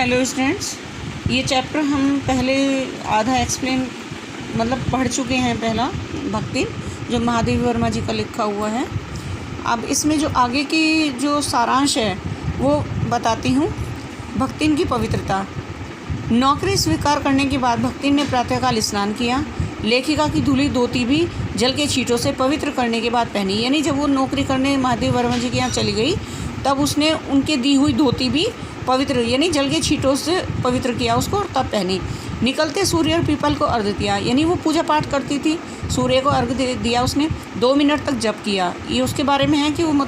Hello students, ये chapter हम पहले आधा एक्सप्लेन पढ़ चुके हैं। पहला भक्ति जो महादेवी वर्मा जी का लिखा हुआ है। अब इसमें जो आगे की जो सारांश है वो बताती हूँ। भक्तिन की पवित्रता। नौकरी स्वीकार करने के बाद भक्तिन ने प्रातःकाल स्नान किया। लेखिका की धुली धोती भी जल के छींटों से पवित्र करने के बाद पहनी। यानी जब वो नौकरी करने महादेवी वर्मा जी के यहाँ चली गई तब उसने उनके दी हुई धोती भी पवित्र यानी जल के छींटों से पवित्र किया उसको और तब पहनी। निकलते सूर्य और पीपल को अर्घ्य दिया। यानी वो पूजा पाठ करती थी, सूर्य को अर्घ्य दिया उसने। 2 मिनट तक जप किया। ये उसके बारे में है कि वो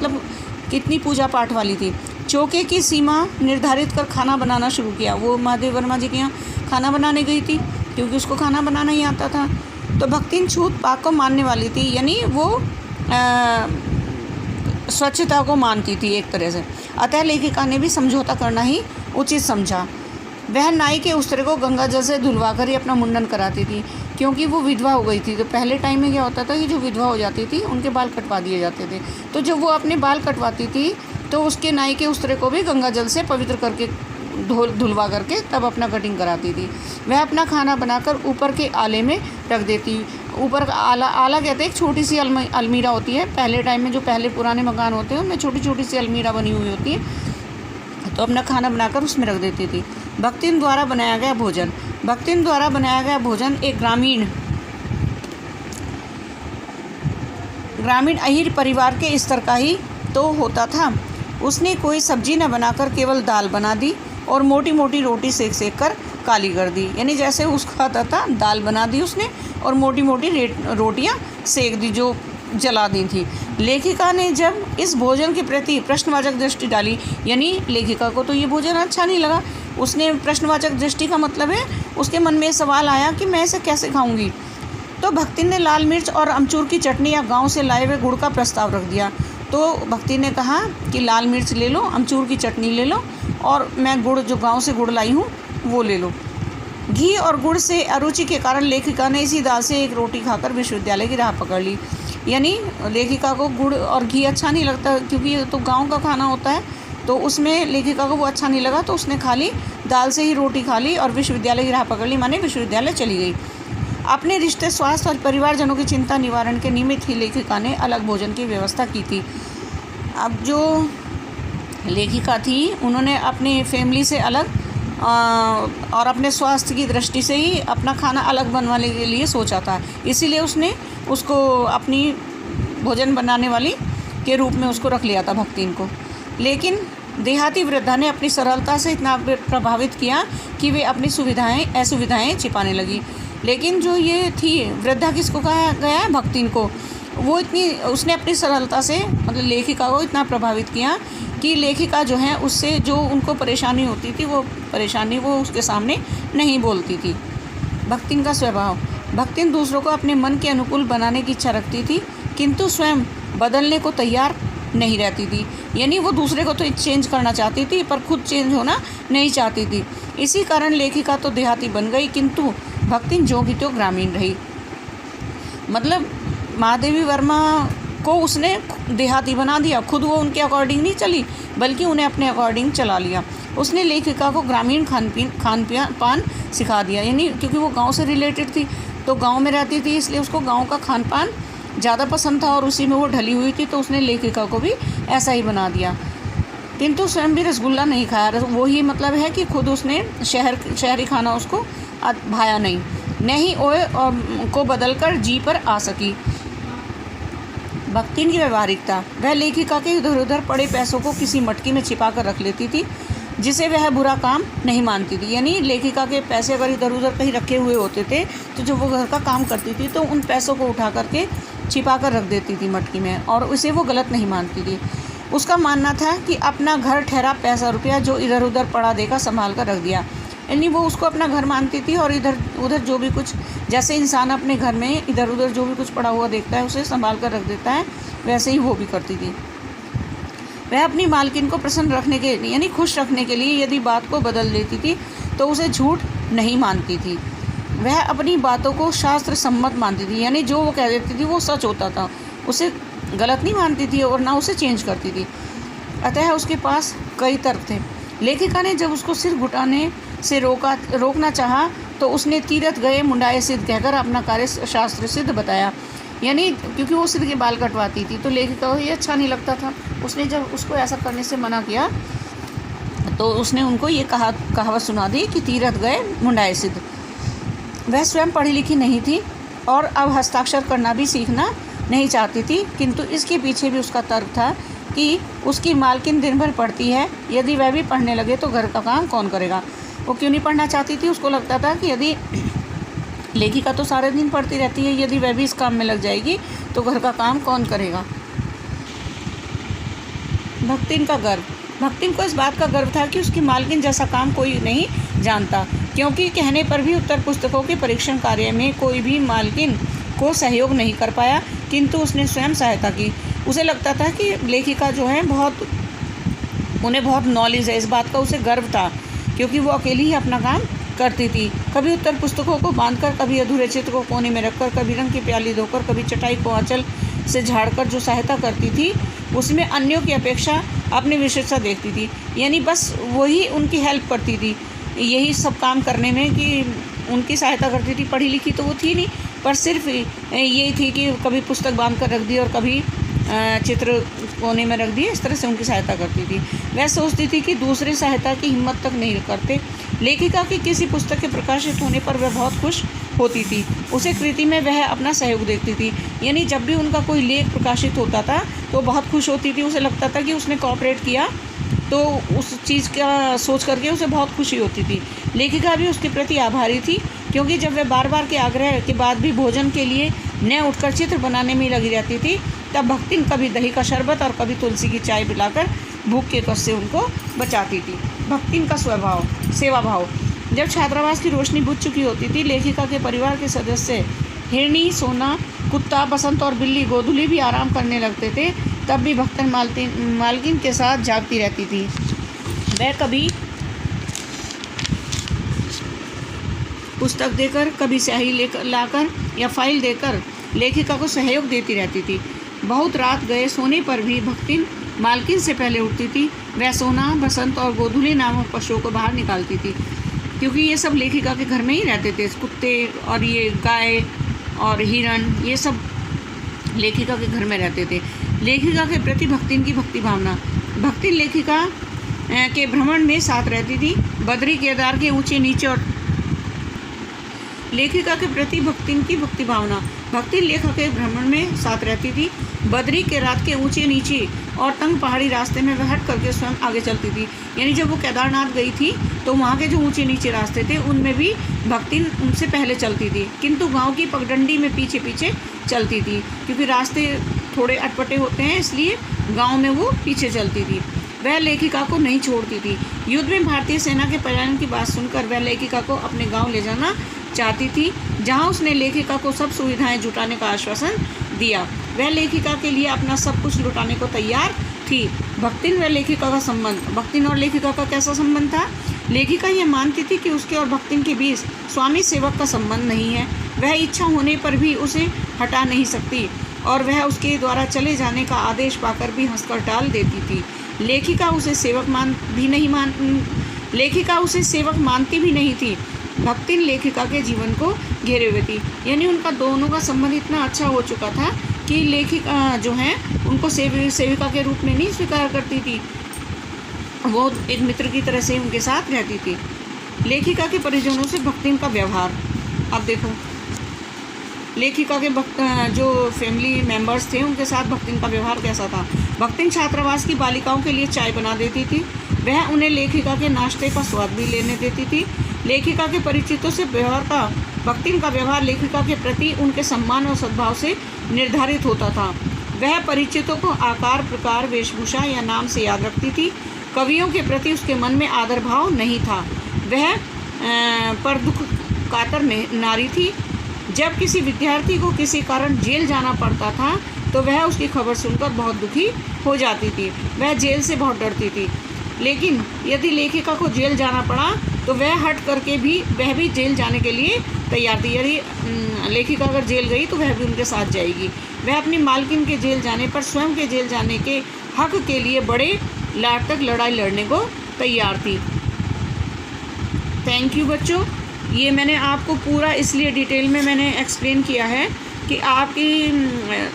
कितनी पूजा पाठ वाली थी। चौके की सीमा निर्धारित कर खाना बनाना शुरू किया। वो महादेवी वर्मा जी के यहाँ खाना बनाने गई थी क्योंकि उसको खाना बनाना ही आता था। तो भक्तिन छूत पाक को मानने वाली थी, यानी वो स्वच्छता को मानती थी एक तरह से। अतः लेखिका ने भी समझौता करना ही उचित समझा। वह नाई के उस्तरे को गंगा जल से धुलवाकर ही अपना मुंडन कराती थी क्योंकि वो विधवा हो गई थी। तो पहले टाइम में क्या होता था कि जो विधवा हो जाती थी उनके बाल कटवा दिए जाते थे। तो जब वो अपने बाल कटवाती थी तो उसके नाई के उस्तरे को भी गंगा जल से पवित्र करके धुलवा करके तब अपना कटिंग कराती थी। वह अपना खाना बनाकर ऊपर के आले में रख देती। ऊपर का आला कहते हैं एक छोटी सी अलमीरा होती है। पहले टाइम में जो पहले पुराने मकान होते हैं उनमें छोटी छोटी सी अलमीरा बनी हुई होती है। तो अपना खाना बनाकर उसमें रख देती थी। भक्तिन द्वारा बनाया गया भोजन। भक्तिन द्वारा बनाया गया भोजन एक ग्रामीण अहीर परिवार के स्तर का ही तो होता था। उसने कोई सब्जी न बनाकर केवल दाल बना दी और मोटी मोटी रोटी सेक कर काली कर दी। यानी जैसे उसका आता था दाल बना दी उसने और मोटी मोटी रोटियां सेक दी जो जला दी थी। लेखिका ने जब इस भोजन के प्रति प्रश्नवाचक दृष्टि डाली, यानी लेखिका को तो ये भोजन अच्छा नहीं लगा। उसने प्रश्नवाचक दृष्टि का मतलब है उसके मन में सवाल आया कि मैं इसे कैसे खाऊंगी। तो भक्तिन ने लाल मिर्च और अमचूर की चटनी या गाँव से लाए हुए गुड़ का प्रस्ताव रख दिया। तो भक्ति ने कहा कि लाल मिर्च ले लो, अमचूर की चटनी ले लो और मैं गुड़ जो गांव से गुड़ लाई हूँ वो ले लो। घी और गुड़ से अरुचि के कारण लेखिका ने इसी दाल से एक रोटी खाकर विश्वविद्यालय की राह पकड़ ली। यानी लेखिका को गुड़ और घी अच्छा नहीं लगता क्योंकि ये तो गांव का खाना होता है, तो उसमें लेखिका को वो अच्छा नहीं लगा। तो उसने खाली दाल से ही रोटी खा ली और विश्वविद्यालय की राह पकड़ ली, माने विश्वविद्यालय चली गई। अपने रिश्ते, स्वास्थ्य और परिवारजनों की चिंता निवारण के निमित्त ही लेखिका ने अलग भोजन की व्यवस्था की थी। अब जो लेखिका थी उन्होंने अपने फैमिली से अलग और अपने स्वास्थ्य की दृष्टि से ही अपना खाना अलग बनवाने के लिए सोचा था। इसीलिए उसने उसको अपनी भोजन बनाने वाली के रूप में उसको रख लिया था भक्तिन को। लेकिन देहाती वृद्धा ने अपनी सरलता से इतना प्रभावित किया कि वे अपनी असुविधाएं छिपाने लगी। लेकिन जो ये थी वृद्धा, किसको कहा गया है? भक्तिन को। वो उसने अपनी सरलता से लेखिका को इतना प्रभावित किया कि लेखिका जो है उससे जो उनको परेशानी होती थी वो परेशानी वो उसके सामने नहीं बोलती थी। भक्तिन का स्वभाव। भक्तिन दूसरों को अपने मन के अनुकूल बनाने की इच्छा रखती थी किंतु स्वयं बदलने को तैयार नहीं रहती थी। यानी वो दूसरे को तो चेंज करना चाहती थी पर खुद चेंज होना नहीं चाहती थी। इसी कारण लेखिका तो देहाती बन गई किंतु भक्तिन जो भी तो ग्रामीण रही। महादेवी वर्मा को उसने देहाती बना दिया, खुद वो उनके अकॉर्डिंग नहीं चली बल्कि उन्हें अपने अकॉर्डिंग चला लिया। उसने लेखिका को ग्रामीण खान पान सिखा दिया। यानी क्योंकि वो गांव से रिलेटेड थी तो गांव में रहती थी इसलिए उसको गांव का खान पान ज़्यादा पसंद था और उसी में वो ढली हुई थी। तो उसने लेखिका को भी ऐसा ही बना दिया किंतु स्वयं भी रसगुल्ला नहीं खाया। वही है कि खुद उसने शहरी खाना उसको भाया नहीं ओए को बदलकर जी पर आ सकी। भक्तिन की व्यवहारिकता। वह लेखिका के इधर उधर पड़े पैसों को किसी मटकी में छिपा कर रख लेती थी जिसे वह बुरा काम नहीं मानती थी। यानी लेखिका के पैसे अगर इधर उधर कहीं रखे हुए होते थे तो जब वो घर का काम करती थी तो उन पैसों को उठा करके छिपा कर रख देती थी मटकी में और उसे वो गलत नहीं मानती थी। उसका मानना था कि अपना घर ठहरा पैसा रुपया जो इधर उधर पड़ा देखा संभाल कर रख दिया। यानी वो उसको अपना घर मानती थी और इधर उधर जो भी कुछ, जैसे इंसान अपने घर में इधर उधर जो भी कुछ पड़ा हुआ देखता है उसे संभाल कर रख देता है, वैसे ही वो भी करती थी। वह अपनी मालकिन को प्रसन्न रखने के यानी खुश रखने के लिए यदि बात को बदल देती थी तो उसे झूठ नहीं मानती थी। वह अपनी बातों को शास्त्र सम्मत मानती थी। यानी जो वो कह देती थी वो सच होता था, उसे गलत नहीं मानती थी और ना उसे चेंज करती थी। अतः उसके पास कई तर्क थे। लेखिका ने जब उसको सिर घुटाने से रोकना चाहा तो उसने तीरथ गए मुंडाए सिद्ध कहकर अपना कार्य शास्त्र सिद्ध बताया। यानी क्योंकि वो सिद्ध के बाल कटवाती थी तो लेखिका को ये अच्छा नहीं लगता था। उसने जब उसको ऐसा करने से मना किया तो उसने उनको ये कहावत सुना दी कि तीरथ गए मुंडाए सिद्ध। वह स्वयं पढ़ी लिखी नहीं थी और अब हस्ताक्षर करना भी सीखना नहीं चाहती थी, किंतु इसके पीछे भी उसका तर्क था कि उसकी मालकिन दिन भर पढ़ती है, यदि वह भी पढ़ने लगे तो घर का काम कौन करेगा। वो क्यों नहीं पढ़ना चाहती थी? उसको लगता था कि यदि लेखिका तो सारे दिन पढ़ती रहती है, यदि वह भी इस काम में लग जाएगी तो घर का काम कौन करेगा। भक्तिन का गर्व। भक्तिन को इस बात का गर्व था कि उसकी मालकिन जैसा काम कोई नहीं जानता, क्योंकि कहने पर भी उत्तर पुस्तकों के परीक्षण कार्य में कोई भी मालकिन को सहयोग नहीं कर पाया, किंतु उसने स्वयं सहायता की। उसे लगता था कि लेखिका जो है उन्हें बहुत नॉलेज है, इस बात का उसे गर्व था, क्योंकि वो अकेली ही अपना काम करती थी। कभी उत्तर पुस्तकों को बांधकर, कभी अधूरे चित्र को कोने में रखकर, कभी रंग की प्याली धोकर, कभी चटाई को आंचल से झाड़कर जो सहायता करती थी उसमें अन्यों की अपेक्षा अपनी विशेषता देखती थी। यानी बस वही उनकी हेल्प करती थी यही सब काम करने में, कि उनकी सहायता करती थी। पढ़ी लिखी तो वो थी नहीं, पर सिर्फ यही थी कि कभी पुस्तक बांध कर रख दी और कभी चित्र कोने में रख दिए, इस तरह से उनकी सहायता करती थी। वह सोचती थी कि दूसरे सहायता की हिम्मत तक नहीं करते। लेखिका की किसी पुस्तक के प्रकाशित होने पर वह बहुत खुश होती थी, उसे कृति में वह अपना सहयोग देखती थी। यानी जब भी उनका कोई लेख प्रकाशित होता था तो बहुत खुश होती थी, उसे लगता था कि उसने कोऑपरेट किया, तो उस चीज़ का सोच करके उसे बहुत खुशी होती थी। लेखिका भी उसके प्रति आभारी थी, क्योंकि जब वह बार बार के आग्रह के बाद भी भोजन के लिए न उठकर चित्र बनाने में लगी रहती थी, तब भक्तिन कभी दही का शरबत और कभी तुलसी की चाय पिलाकर भूख के कष्ट से उनको बचाती थी। भक्तिन का स्वभाव, सेवा भाव। जब छात्रावास की रोशनी बुझ चुकी होती थी, लेखिका के परिवार के सदस्य हिरणी, सोना, कुत्ता, बसंत और बिल्ली गोधुली भी आराम करने लगते थे, तब भी भक्तन मालकिन के साथ जागती रहती थी। वह कभी पुस्तक देकर, कभी स्याही लेकर लाकर या फाइल देकर लेखिका को सहयोग देती रहती थी। बहुत रात गए सोने पर भी भक्तिन मालकिन से पहले उठती थी। वह सोना, बसंत और गोधुली नामक पशुओं को बाहर निकालती थी, क्योंकि ये सब लेखिका के घर में ही रहते थे। कुत्ते और ये गाय और हिरण, ये सब लेखिका के घर में रहते थे। लेखिका के प्रति भक्तिन की भक्ति भावना। भक्तिन लेखिका के भ्रमण में साथ रहती थी। बद्री केदार के ऊंचे नीचे और लेखिका के प्रति भक्तिन की भक्ति भावना। भक्तिन लेखक के भ्रमण में साथ रहती थी। बद्री के रात के ऊंचे नीचे और तंग पहाड़ी रास्ते में वह हट करके स्वयं आगे चलती थी। यानी जब वो केदारनाथ गई थी तो वहाँ के जो ऊंचे नीचे रास्ते थे उनमें भी भक्तिन उनसे पहले चलती थी, किंतु गांव की पगडंडी में पीछे पीछे चलती थी, क्योंकि रास्ते थोड़े अटपटे होते हैं, इसलिए गाँव में वो पीछे चलती थी। वह लेखिका को नहीं छोड़ती थी। युद्ध में भारतीय सेना के पलायन की बात सुनकर वह लेखिका को अपने गाँव ले जाना चाहती थी, जहाँ उसने लेखिका को सब सुविधाएं जुटाने का आश्वासन दिया। वह लेखिका के लिए अपना सब कुछ लुटाने को तैयार थी। भक्तिन व लेखिका का संबंध। भक्तिन और लेखिका का कैसा संबंध था? लेखिका यह मानती थी कि उसके और भक्तिन के बीच स्वामी सेवक का संबंध नहीं है। वह इच्छा होने पर भी उसे हटा नहीं सकती और वह उसके द्वारा चले जाने का आदेश पाकर भी हंसकर टाल देती थी। लेखिका उसे सेवक मानती भी नहीं थी। भक्तिन लेखिका के जीवन को घेरे हुए थी। यानी उनका दोनों का संबंध इतना अच्छा हो चुका था कि लेखिका जो है उनको सेविका के रूप में नहीं स्वीकार करती थी, वो एक मित्र की तरह से उनके साथ रहती थी। लेखिका के परिजनों से भक्तिन का व्यवहार। अब देखो लेखिका के जो फैमिली मेंबर्स थे उनके साथ भक्तिन का व्यवहार कैसा था। भक्तिन छात्रावास की बालिकाओं के लिए चाय बना देती थी। वह उन्हें लेखिका के नाश्ते का स्वाद भी लेने देती थी। लेखिका के परिचितों से भक्तिन का व्यवहार लेखिका के प्रति उनके सम्मान और सद्भाव से निर्धारित होता था। वह परिचितों को आकार, प्रकार, वेशभूषा या नाम से याद रखती थी। कवियों के प्रति उसके मन में आदर भाव नहीं था। वह पर दुख कातर नारी थी। जब किसी विद्यार्थी को किसी कारण जेल जाना पड़ता था तो वह उसकी खबर सुनकर बहुत दुखी हो जाती थी। वह जेल से बहुत डरती थी, लेकिन यदि लेखिका को जेल जाना पड़ा तो वह हट करके भी जेल जाने के लिए तैयार थी। यदि लेखिका अगर जेल गई तो वह भी उनके साथ जाएगी। वह अपनी मालकिन के जेल जाने पर स्वयं के जेल जाने के हक के लिए बड़े लाट तक लड़ाई लड़ने को तैयार थी। थैंक यू बच्चों। ये मैंने आपको पूरा इसलिए डिटेल में मैंने एक्सप्लेन किया है कि आपकी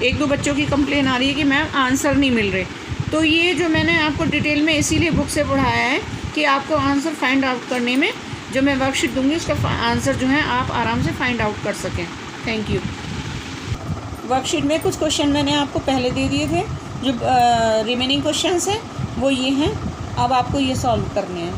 एक दो बच्चों की कंप्लेन आ रही है कि मैम आंसर नहीं मिल रहे, तो ये जो मैंने आपको डिटेल में इसीलिए बुक से पढ़ाया है कि आपको आंसर फाइंड आउट करने में जो मैं वर्कशीट दूंगी उसका आंसर जो है आप आराम से फाइंड आउट कर सकें। Thank you. वर्कशीट में कुछ क्वेश्चन मैंने आपको पहले दे दिए थे, जो रिमेनिंग क्वेश्चंस हैं वो ये हैं, अब आपको ये सॉल्व करने हैं।